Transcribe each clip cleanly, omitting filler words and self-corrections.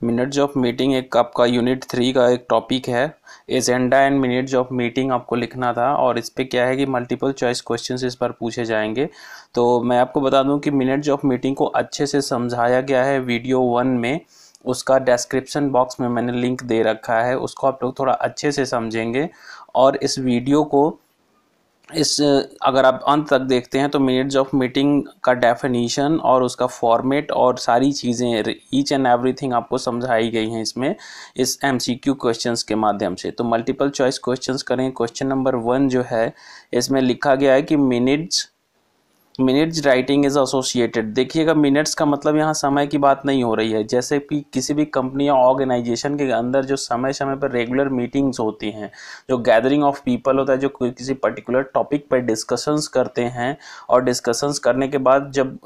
Minutes of meeting एक आपका unit 3 का एक टॉपिक है। Agenda and minutes of meeting आपको लिखना था और इस पे क्या है कि मल्टीपल चॉइस क्वेश्चंस इस पर पूछे जाएंगे। तो मैं आपको बता दूं कि मिनट्स ऑफ मीटिंग को अच्छे से समझाया गया है वीडियो 1 में। उसका डिस्क्रिप्शन बॉक्स में मैंने लिंक दे रखा है, उसको आप लोग थोड़ा अच्छे से समझेंगे। और इस वीडियो को अगर आप अंत तक देखते हैं तो मिनट्स ऑफ मीटिंग का डेफिनीशन और उसका फॉर्मेट और सारी चीज़ें ईच एंड एवरीथिंग आपको समझाई गई हैं इसमें, इस एमसीक्यू क्वेश्चंस के माध्यम से। तो मल्टीपल चॉइस क्वेश्चंस करें। क्वेश्चन नंबर 1 जो है इसमें लिखा गया है कि मिनट्स राइटिंग इज एसोसिएटेड। देखिएगा, मिनट्स का मतलब यहाँ समय की बात नहीं हो रही है। जैसे कि किसी भी कंपनी या ऑर्गेनाइजेशन के अंदर जो समय समय पर रेगुलर मीटिंग्स होती हैं, जो गैदरिंग ऑफ पीपल होता है, जो किसी पर्टिकुलर टॉपिक पर डिस्कशंस करते हैं और डिस्कशंस करने के बाद जब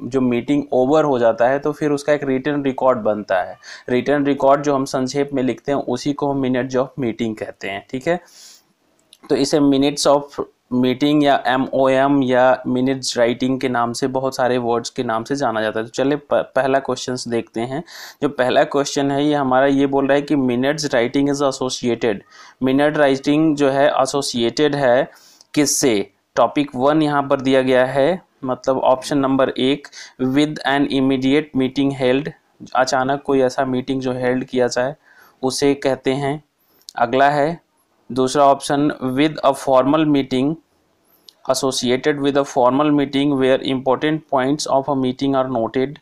जो मीटिंग ओवर हो जाता है तो फिर उसका एक रिटन रिकॉर्ड बनता है। रिटन रिकॉर्ड जो हम संक्षेप में लिखते हैं उसी को हम मिनट्स ऑफ मीटिंग कहते हैं। ठीक है, तो इसे मिनट्स ऑफ मीटिंग या MOM या मिनट्स राइटिंग के नाम से, बहुत सारे वर्ड्स के नाम से जाना जाता है। तो चलिए पहला क्वेश्चन देखते हैं। जो पहला क्वेश्चन है ये हमारा ये बोल रहा है कि minutes writing is associated. Minute writing जो है एसोसिएटेड है किससे? टॉपिक 1 यहाँ पर दिया गया है, मतलब option number 1 with an immediate meeting held. अचानक कोई ऐसा मीटिंग जो हेल्ड किया जाए उसे कहते हैं। अगला है दूसरा option with a formal meeting, associated with a formal meeting where important points of a meeting are noted.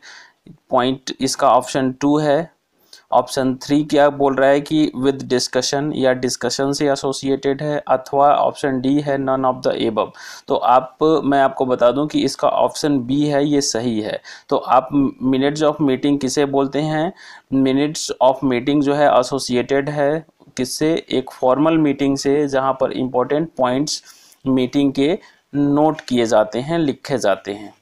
Point इसका ऑप्शन 2 है। ऑप्शन 3 क्या बोल रहा है कि विद डिस्कशन या डिस्कशन से एसोसिएटेड है, अथवा ऑप्शन डी है नन ऑफ द एबव। तो मैं आपको बता दूं कि इसका ऑप्शन बी है, ये सही है। तो आप मिनट्स ऑफ मीटिंग किसे बोलते हैं? मिनट्स ऑफ मीटिंग जो है एसोसिएटेड है किससे? एक फॉर्मल मीटिंग से, जहां पर इंपॉर्टेंट पॉइंट्स मीटिंग के नोट किए जाते हैं, लिखे जाते हैं।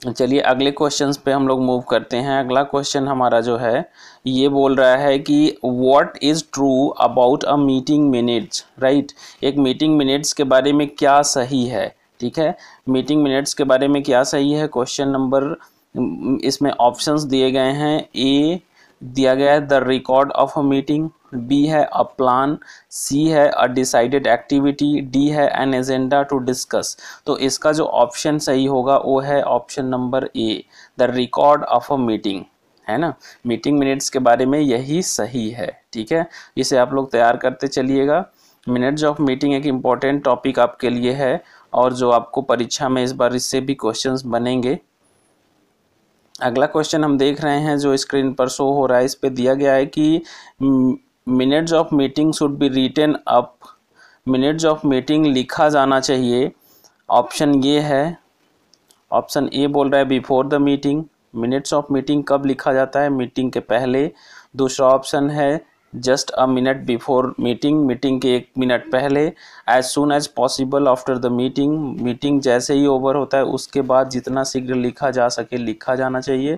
चलिए अगले क्वेश्चंस पे हम लोग मूव करते हैं। अगला क्वेश्चन हमारा जो है ये बोल रहा है कि what is true about a meeting minutes, right. एक मीटिंग मिनट्स के बारे में क्या सही है? ठीक है, मीटिंग मिनट्स के बारे में क्या सही है। क्वेश्चन नंबर, इसमें ऑप्शंस दिए गए हैं। ए दिया गया है the record of a meeting, B है अ प्लान, सी है अ डिसाइडेड एक्टिविटी, डी है एन एजेंडा टू डिस्कस। तो इसका जो ऑप्शन सही होगा वो है option number A, the record of a meeting, है ना। मीटिंग मिनट्स के बारे में यही सही है। ठीक है, इसे आप लोग तैयार करते चलिएगा। मिनट्स ऑफ मीटिंग एक इम्पॉर्टेंट टॉपिक आपके लिए है और जो आपको परीक्षा में इस बार इससे भी क्वेश्चंस बनेंगे। अगला क्वेश्चन हम देख रहे हैं जो स्क्रीन पर शो हो रहा है, इस पे दिया गया है कि minutes of meeting should be written up. Minutes of meeting लिखा जाना चाहिए। ऑप्शन ये है, ऑप्शन ए बोल रहा है before the meeting. Minutes of meeting कब लिखा जाता है? मीटिंग के पहले। दूसरा ऑप्शन है just a minute before meeting, meeting के 1 मिनट पहले। As soon as possible after the meeting, meeting जैसे ही ओवर होता है उसके बाद जितना शीघ्र लिखा जा सके लिखा जाना चाहिए।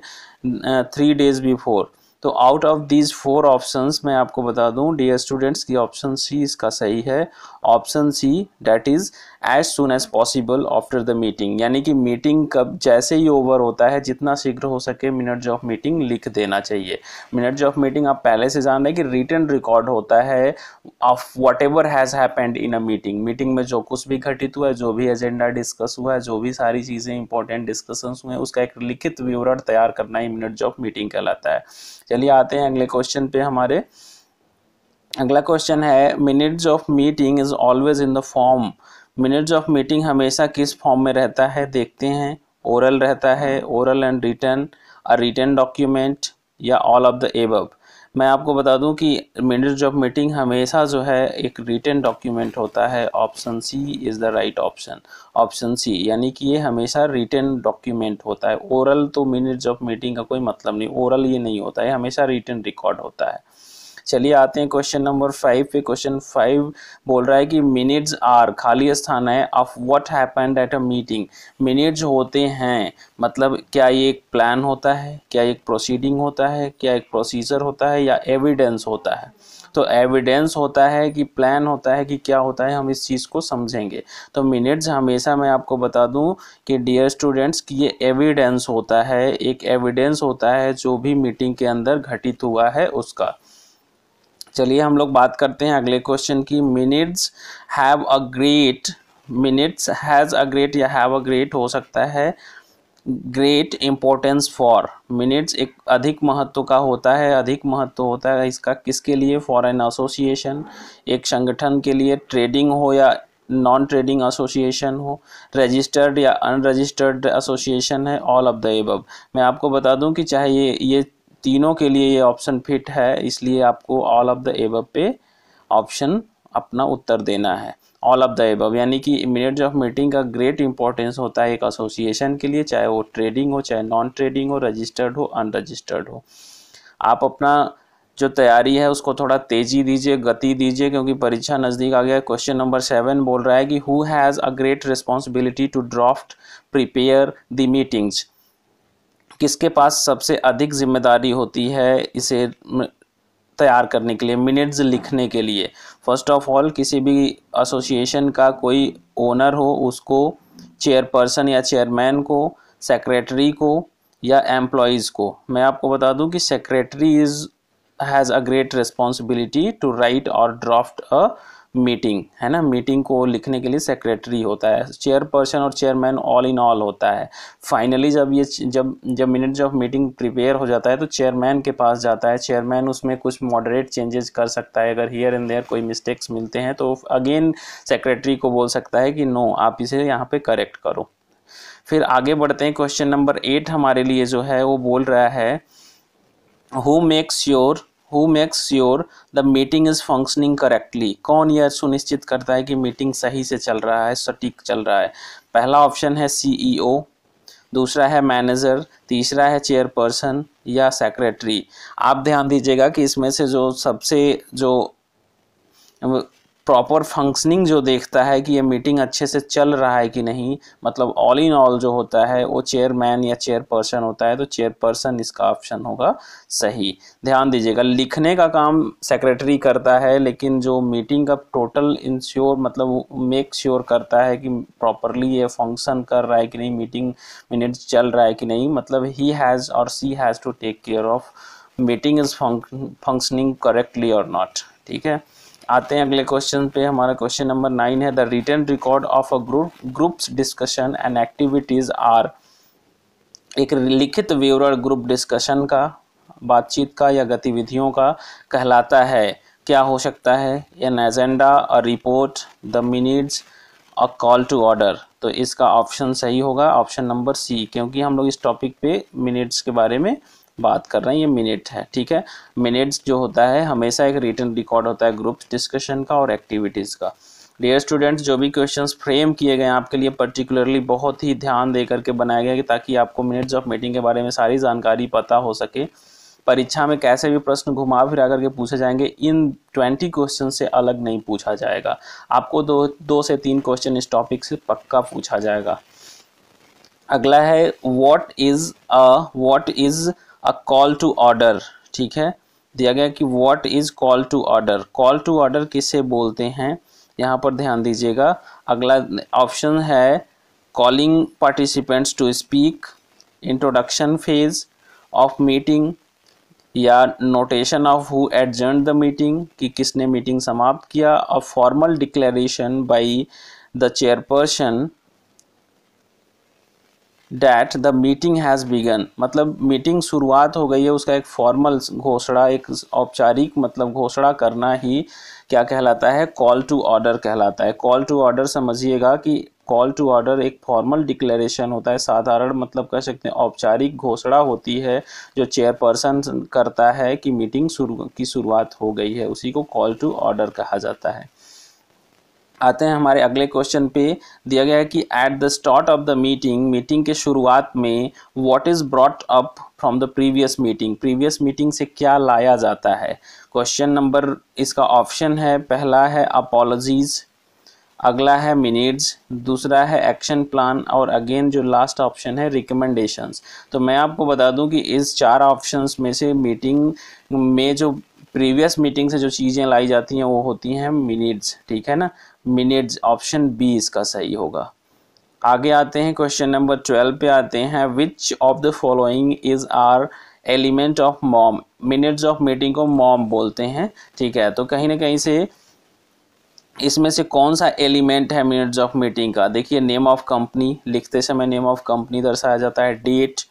3 days बिफोर। तो आउट ऑफ दीज 4 ऑप्शंस मैं आपको बता दूं डियर स्टूडेंट्स की ऑप्शन सी इसका सही है। Option C that is as soon as possible after the meeting, यानी कि मीटिंग कब जैसे ही ओवर होता है जितना शीघ्र हो सके मिनट्स ऑफ मीटिंग लिख देना चाहिए। मिनट्स ऑफ मीटिंग आप पहले से जान रहे हैं कि रिटन रिकॉर्ड होता है of what ever has happened in a meeting. Meeting में जो कुछ भी घटित हुआ है, जो भी एजेंडा डिस्कस हुआ है, जो भी सारी चीज़ें इंपॉर्टेंट डिस्कशंस हुए हैं, उसका एक लिखित विवरण तैयार करना ही मिनट्स ऑफ मीटिंग कहलाता है। चलिए आते हैं अगले क्वेश्चन पे हमारे। अगला क्वेश्चन है minutes of meeting is always in the form. Minutes of meeting हमेशा किस फॉर्म में रहता है? देखते हैं। ओरल रहता है, oral and written, a written document, या ऑल ऑफ द एबव। मैं आपको बता दूं कि मिनट्स ऑफ मीटिंग हमेशा जो है एक रिटन डॉक्यूमेंट होता है। Option C is the right option. Option C, यानी कि ये हमेशा रिटन डॉक्यूमेंट होता है। ओरल तो मिनट्स ऑफ मीटिंग का कोई मतलब नहीं, ओरल ये नहीं होता है, हमेशा रिटन रिकॉर्ड होता है। चलिए आते हैं क्वेश्चन नंबर 5 पे। क्वेश्चन 5 बोल रहा है कि मिनट्स आर, खाली स्थान है, of what happened at a meeting. Minutes होते हैं मतलब क्या ये एक प्लान होता है, क्या एक प्रोसीडिंग होता है, क्या एक प्रोसीजर होता है, या एविडेंस होता है। तो एविडेंस होता है कि प्लान होता है कि क्या होता है, हम इस चीज़ को समझेंगे। तो मिनट्स हमेशा मैं आपको बता दूं कि डियर स्टूडेंट्स कि ये एविडेंस होता है, एक एविडेंस होता है जो भी मीटिंग के अंदर घटित हुआ है उसका। चलिए हम लोग बात करते हैं अगले क्वेश्चन की। Minutes have a great, minutes has a great या हैव अ ग्रेट हो सकता है, ग्रेट इम्पोर्टेंस फॉर। मिनट्स एक अधिक महत्व का होता है, अधिक महत्व होता है इसका किसके लिए, फॉर एन एसोसिएशन, एक संगठन के लिए, ट्रेडिंग हो या नॉन ट्रेडिंग एसोसिएशन हो, रजिस्टर्ड या अनरजिस्टर्ड एसोसिएशन है, ऑल ऑफ द एबव। मैं आपको बता दूं कि चाहे ये तीनों के लिए ये ऑप्शन फिट है, इसलिए आपको ऑल ऑफ द एबव पे ऑप्शन अपना उत्तर देना है। ऑल ऑफ द एबव यानी कि मिनट्स ऑफ मीटिंग का ग्रेट इंपॉर्टेंस होता है एक एसोसिएशन के लिए, चाहे वो ट्रेडिंग हो, चाहे नॉन ट्रेडिंग हो, रजिस्टर्ड हो, अनरजिस्टर्ड हो। आप अपना जो तैयारी है उसको थोड़ा तेजी दीजिए, गति दीजिए, क्योंकि परीक्षा नज़दीक आ गया। क्वेश्चन नंबर 7 बोल रहा है कि who has a great responsibility to draft prepare the meetings. किसके पास सबसे अधिक जिम्मेदारी होती है इसे तैयार करने के लिए, मिनट्स लिखने के लिए। फर्स्ट ऑफ ऑल किसी भी एसोसिएशन का कोई ओनर हो उसको, चेयरपर्सन या चेयरमैन को, सेक्रेटरी को या एम्प्लॉयज़ को। मैं आपको बता दूं कि secretary has a great responsibility to write और ड्राफ्ट अ मीटिंग, है ना। मीटिंग को लिखने के लिए सेक्रेटरी होता है, चेयरपर्सन और चेयरमैन ऑल इन ऑल होता है। फाइनली जब मिनट्स ऑफ मीटिंग प्रिपेयर हो जाता है तो चेयरमैन के पास जाता है। चेयरमैन उसमें कुछ मॉडरेट चेंजेस कर सकता है, अगर हियर एंड देयर कोई मिस्टेक्स मिलते हैं तो अगेन सेक्रेटरी को बोल सकता है कि नो आप इसे यहाँ पे करेक्ट करो। फिर आगे बढ़ते हैं। क्वेश्चन नंबर 8 हमारे लिए जो है वो बोल रहा है who makes sure the meeting is functioning correctly. कौन यह सुनिश्चित करता है कि मीटिंग सही से चल रहा है, सटीक चल रहा है। पहला ऑप्शन है CEO, दूसरा है मैनेजर, तीसरा है चेयरपर्सन या सेक्रेटरी। आप ध्यान दीजिएगा कि इसमें से जो सबसे जो प्रॉपर फंक्शनिंग जो देखता है कि ये मीटिंग अच्छे से चल रहा है कि नहीं, मतलब ऑल इन ऑल जो होता है वो चेयरमैन या चेयरपर्सन होता है। तो चेयरपर्सन इसका ऑप्शन होगा सही। ध्यान दीजिएगा लिखने का काम सेक्रेटरी करता है, लेकिन जो मीटिंग का टोटल इंश्योर मतलब मेक श्योर करता है कि प्रॉपरली ये फंक्शन कर रहा है कि नहीं, मीटिंग मिनट्स चल रहा है कि नहीं, मतलब ही हैज़ और she has to take care of meeting is functioning correctly और नॉट। ठीक है, आते हैं अगले क्वेश्चन पे। हमारा क्वेश्चन नंबर 9 है the written record of a groups discussion and activities are. एक लिखित विवरण ग्रुप डिस्कशन का, बातचीत का या गतिविधियों का कहलाता है। क्या हो सकता है, an agenda, a report, the minutes, a call to order. तो इसका ऑप्शन सही होगा ऑप्शन नंबर सी, क्योंकि हम लोग इस टॉपिक पे मिनट्स के बारे में बात कर रहे हैं, ये मिनट है। ठीक है, मिनट्स जो होता है हमेशा एक रिटन रिकॉर्ड होता है ग्रुप डिस्कशन का और एक्टिविटीज़ का। डियर स्टूडेंट्स, जो भी क्वेश्चंस फ्रेम किए गए हैं आपके लिए पर्टिकुलरली बहुत ही ध्यान दे करके बनाया गया है ताकि आपको मिनट्स ऑफ मीटिंग के बारे में सारी जानकारी पता हो सके। परीक्षा में कैसे भी प्रश्न घुमा फिरा करके पूछे जाएंगे, इन 20 क्वेश्चन से अलग नहीं पूछा जाएगा। आपको दो से 3 क्वेश्चन इस टॉपिक से पक्का पूछा जाएगा। अगला है what is a call to order. ठीक है, दिया गया कि what is call to order. Call to order किसे बोलते हैं, यहाँ पर ध्यान दीजिएगा। अगला ऑप्शन है calling participants to speak, introduction phase of meeting, या notation of who adjourn the meeting कि किसने मीटिंग समाप्त किया, a formal declaration by the chairperson that the meeting has begun. मतलब मीटिंग शुरुआत हो गई है, उसका एक फॉर्मल घोषणा, एक औपचारिक मतलब घोषणा करना ही क्या कहलाता है, कॉल टू ऑर्डर कहलाता है। कॉल टू ऑर्डर समझिएगा कि कॉल टू ऑर्डर एक फॉर्मल डिक्लेरेशन होता है, साधारण मतलब कह सकते हैं औपचारिक घोषणा होती है जो चेयरपर्सन करता है कि मीटिंग की शुरुआत हो गई है, उसी को कॉल टू ऑर्डर कहा जाता है। आते हैं हमारे अगले क्वेश्चन पे। दिया गया है कि at the start of the meeting के शुरुआत में what is brought up from the previous meeting से क्या लाया जाता है। क्वेश्चन नंबर इसका ऑप्शन है, पहला है अपॉलॉजीज, अगला है मिनट्स, दूसरा है एक्शन प्लान और अगेन जो लास्ट ऑप्शन है रिकमेंडेशंस। तो मैं आपको बता दूं कि इस 4 ऑप्शंस में से मीटिंग में जो प्रीवियस मीटिंग से जो चीज़ें लाई जाती हैं वो होती हैं मिनट्स, ठीक है ना। मिनट्स ऑप्शन बी इसका सही होगा। आगे आते हैं क्वेश्चन नंबर 12 पे आते हैं। Which of the following is are element of MoM. Minutes of meeting को मॉम बोलते हैं, ठीक है। तो कहीं ना कहीं से इसमें से कौन सा एलिमेंट है मिनट्स ऑफ मीटिंग का। देखिए नेम ऑफ कंपनी, लिखते समय नेम ऑफ कंपनी दर्शाया जाता है, डेट,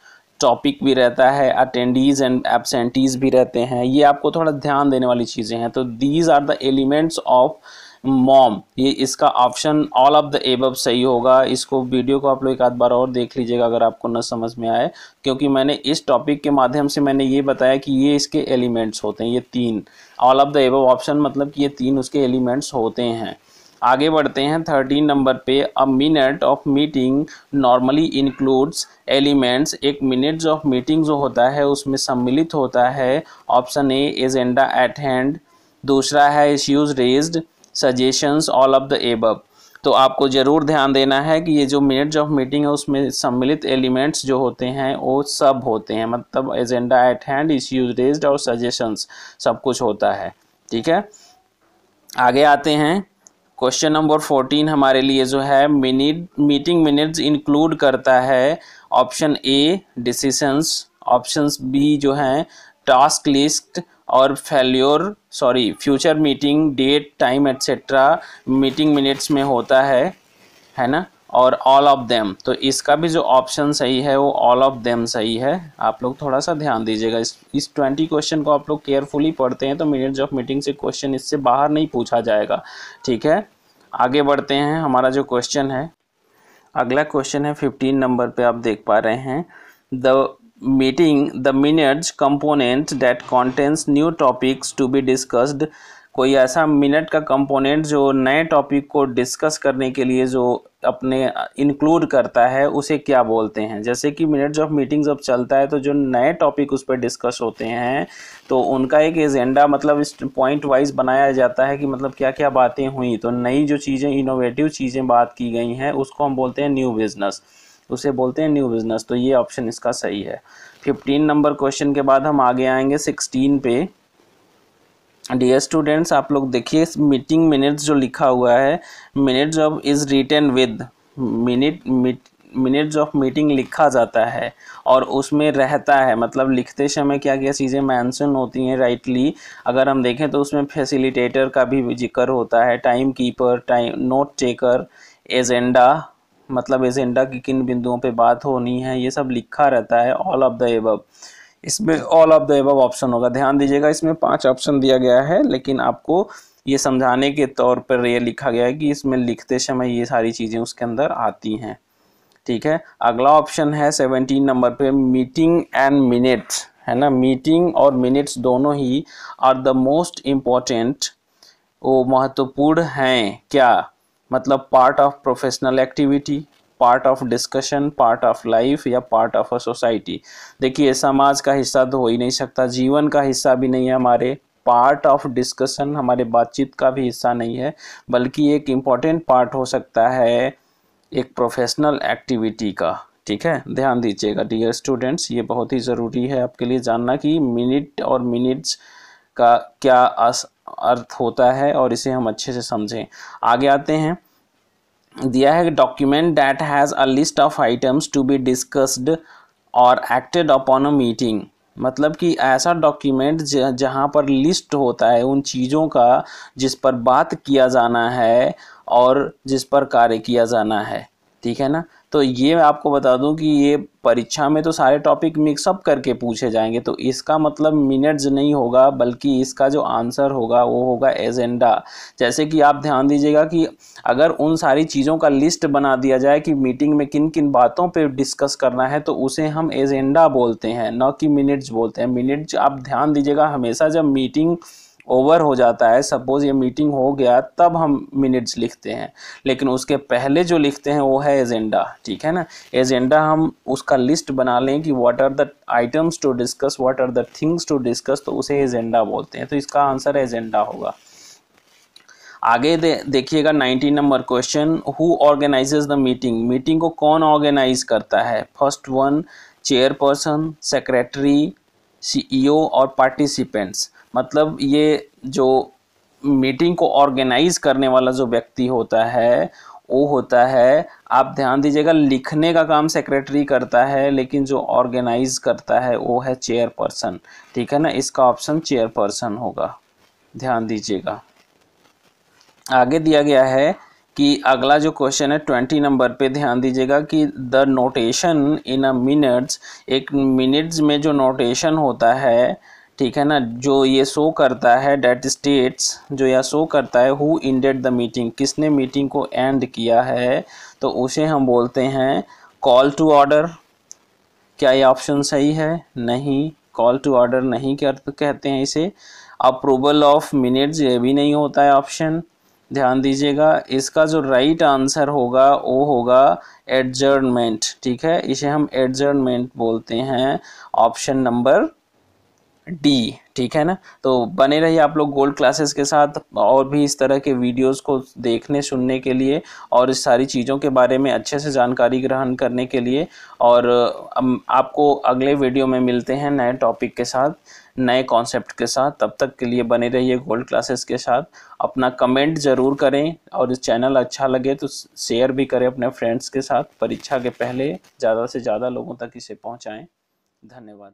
टॉपिक भी रहता है, अटेंडीज एंड एब्सेंटीज भी रहते हैं। ये आपको थोड़ा ध्यान देने वाली चीज़ें हैं। तो these are the elements of MoM, ये इसका option all of the above सही होगा। इसको वीडियो को आप लोग एक आध बार और देख लीजिएगा अगर आपको न समझ में आए, क्योंकि मैंने इस टॉपिक के माध्यम से मैंने ये बताया कि ये इसके एलिमेंट्स होते हैं, ये 3 all of the above option मतलब कि ये 3 उसके एलिमेंट्स होते हैं। आगे बढ़ते हैं 13 नंबर पे। A minute of meeting normally includes elements. एक मिनट्स ऑफ मीटिंग जो होता है उसमें सम्मिलित होता है ऑप्शन ए एजेंडा एट हैंड, दूसरा है issues raised, suggestions, all of the above. तो आपको ज़रूर ध्यान देना है कि ये जो मिनट्स ऑफ मीटिंग है उसमें सम्मिलित एलिमेंट्स जो होते हैं वो सब होते हैं, मतलब agenda eight hand, issues raised और सजेशंस सब कुछ होता है, ठीक है। आगे आते हैं क्वेश्चन नंबर 14 हमारे लिए जो है मीटिंग मिनट्स इंक्लूड करता है option A decisions, options B जो हैं टास्क लिस्ट और future meeting date time etcetera meeting minutes में होता है ना, और ऑल ऑफ देम। तो इसका भी जो ऑप्शन सही है वो ऑल ऑफ देम सही है। आप लोग थोड़ा सा ध्यान दीजिएगा, इस 20 क्वेश्चन को आप लोग केयरफुली पढ़ते हैं तो मिनट्स ऑफ मीटिंग से क्वेश्चन इससे बाहर नहीं पूछा जाएगा, ठीक है। आगे बढ़ते हैं, हमारा जो क्वेश्चन है अगला क्वेश्चन है 15 नंबर पे आप देख पा रहे हैं। The minutes component that contains new topics to be discussed. कोई ऐसा मिनट का कंपोनेंट जो नए टॉपिक को डिस्कस करने के लिए जो अपने इंक्लूड करता है उसे क्या बोलते हैं। जैसे कि मिनट्स ऑफ मीटिंग जब चलता है तो जो नए टॉपिक उस पर डिस्कस होते हैं तो उनका एक एजेंडा मतलब इस पॉइंट वाइज बनाया जाता है कि मतलब क्या क्या बातें हुई, तो नई जो चीज़ें इनोवेटिव चीज़ें बात की गई हैं उसको हम बोलते हैं न्यू बिजनेस, उसे बोलते हैं न्यू बिजनेस। तो ये ऑप्शन इसका सही है। 15 नंबर क्वेश्चन के बाद हम आगे आएंगे 16 पे। डियर स्टूडेंट्स आप लोग देखिए मीटिंग मिनट्स जो लिखा हुआ है, minutes of is written with minutes of meeting लिखा जाता है और उसमें रहता है, मतलब लिखते समय क्या क्या चीज़ें मेंशन होती हैं राइटली। अगर हम देखें तो उसमें फैसिलिटेटर का भी जिक्र होता है, time keeper, note taker, agenda, मतलब एजेंडा की किन बिंदुओं पे बात होनी है, ये सब लिखा रहता है। ऑल ऑफ द एबव, इसमें all of the above option होगा। ध्यान दीजिएगा इसमें 5 ऑप्शन दिया गया है, लेकिन आपको ये समझाने के तौर पर ये लिखा गया है कि इसमें लिखते समय ये सारी चीज़ें उसके अंदर आती हैं, ठीक है। अगला ऑप्शन है 17 नंबर पे मीटिंग एंड मिनट्स, है ना। मीटिंग और मिनट्स दोनों ही आर द मोस्ट इम्पॉर्टेंट, वो महत्वपूर्ण हैं क्या, मतलब part of professional activity, part of discussion, part of life या पार्ट ऑफ अ सोसाइटी। देखिए समाज का हिस्सा तो हो ही नहीं सकता, जीवन का हिस्सा भी नहीं है हमारे, पार्ट ऑफ डिस्कशन हमारे बातचीत का भी हिस्सा नहीं है, बल्कि एक इम्पॉर्टेंट पार्ट हो सकता है एक प्रोफेशनल एक्टिविटी का, ठीक है। ध्यान दीजिएगा डियर स्टूडेंट्स, ये बहुत ही ज़रूरी है आपके लिए जानना कि मिनट और मिनट्स का क्या अर्थ होता है और इसे हम अच्छे से समझें। आगे आते हैं, दिया है document that has a list of items to be discussed और एक्टेड अपॉन अ मीटिंग। मतलब कि ऐसा डॉक्यूमेंट जहाँ पर लिस्ट होता है उन चीज़ों का जिस पर बात किया जाना है और जिस पर कार्य किया जाना है, ठीक है ना। तो ये मैं आपको बता दूं कि ये परीक्षा में तो सारे टॉपिक मिक्सअप करके पूछे जाएंगे, तो इसका मतलब मिनट्स नहीं होगा, बल्कि इसका जो आंसर होगा वो होगा एजेंडा। जैसे कि आप ध्यान दीजिएगा कि अगर उन सारी चीज़ों का लिस्ट बना दिया जाए कि मीटिंग में किन किन बातों पे डिस्कस करना है तो उसे हम एजेंडा बोलते हैं, न कि मिनट्स बोलते हैं। मिनट्स आप ध्यान दीजिएगा हमेशा जब मीटिंग ओवर हो जाता है, सपोज ये मीटिंग हो गया, तब हम मिनट्स लिखते हैं, लेकिन उसके पहले जो लिखते हैं वो है एजेंडा, ठीक है ना। एजेंडा हम उसका लिस्ट बना लें कि what are the items to discuss, what are the things to discuss, तो उसे एजेंडा बोलते हैं। तो इसका आंसर एजेंडा होगा। आगे देखिएगा 19 number question, who organises the meeting, meeting को कौन ऑर्गेनाइज करता है। First one chairperson, secretary, CEO और पार्टिसिपेंट्स। मतलब ये जो मीटिंग को ऑर्गेनाइज करने वाला जो व्यक्ति होता है वो होता है, आप ध्यान दीजिएगा, लिखने का काम सेक्रेटरी करता है, लेकिन जो ऑर्गेनाइज करता है वो है चेयरपर्सन, ठीक है ना। इसका ऑप्शन चेयरपर्सन होगा, ध्यान दीजिएगा। आगे दिया गया है कि अगला जो क्वेश्चन है 20 नंबर पे, ध्यान दीजिएगा कि the notation in a minutes, एक मिनट्स में जो नोटेशन होता है, ठीक है ना, जो ये शो करता है, डेट स्टेट्स, जो यह शो करता है हु एंडेड द मीटिंग, किसने मीटिंग को एंड किया है, तो उसे हम बोलते हैं कॉल टू ऑर्डर। क्या ये ऑप्शन सही है? नहीं, कॉल टू ऑर्डर नहीं कहते हैं इसे। अप्रूवल ऑफ मिनट्स, ये भी नहीं होता है ऑप्शन, ध्यान दीजिएगा। इसका जो राइट आंसर होगा वो होगा एडजर्नमेंट, ठीक है, इसे हम एडजर्नमेंट बोलते हैं, ऑप्शन नंबर डी, ठीक है ना। तो बने रहिए आप लोग गोल्ड क्लासेस के साथ, और भी इस तरह के वीडियोस को देखने सुनने के लिए और इस सारी चीज़ों के बारे में अच्छे से जानकारी ग्रहण करने के लिए। और आपको अगले वीडियो में मिलते हैं नए टॉपिक के साथ, नए कॉन्सेप्ट के साथ। तब तक के लिए बने रहिए गोल्ड क्लासेस के साथ। अपना कमेंट ज़रूर करें और इस चैनल अच्छा लगे तो शेयर भी करें अपने फ्रेंड्स के साथ। परीक्षा के पहले ज़्यादा से ज़्यादा लोगों तक इसे पहुँचाएँ। धन्यवाद।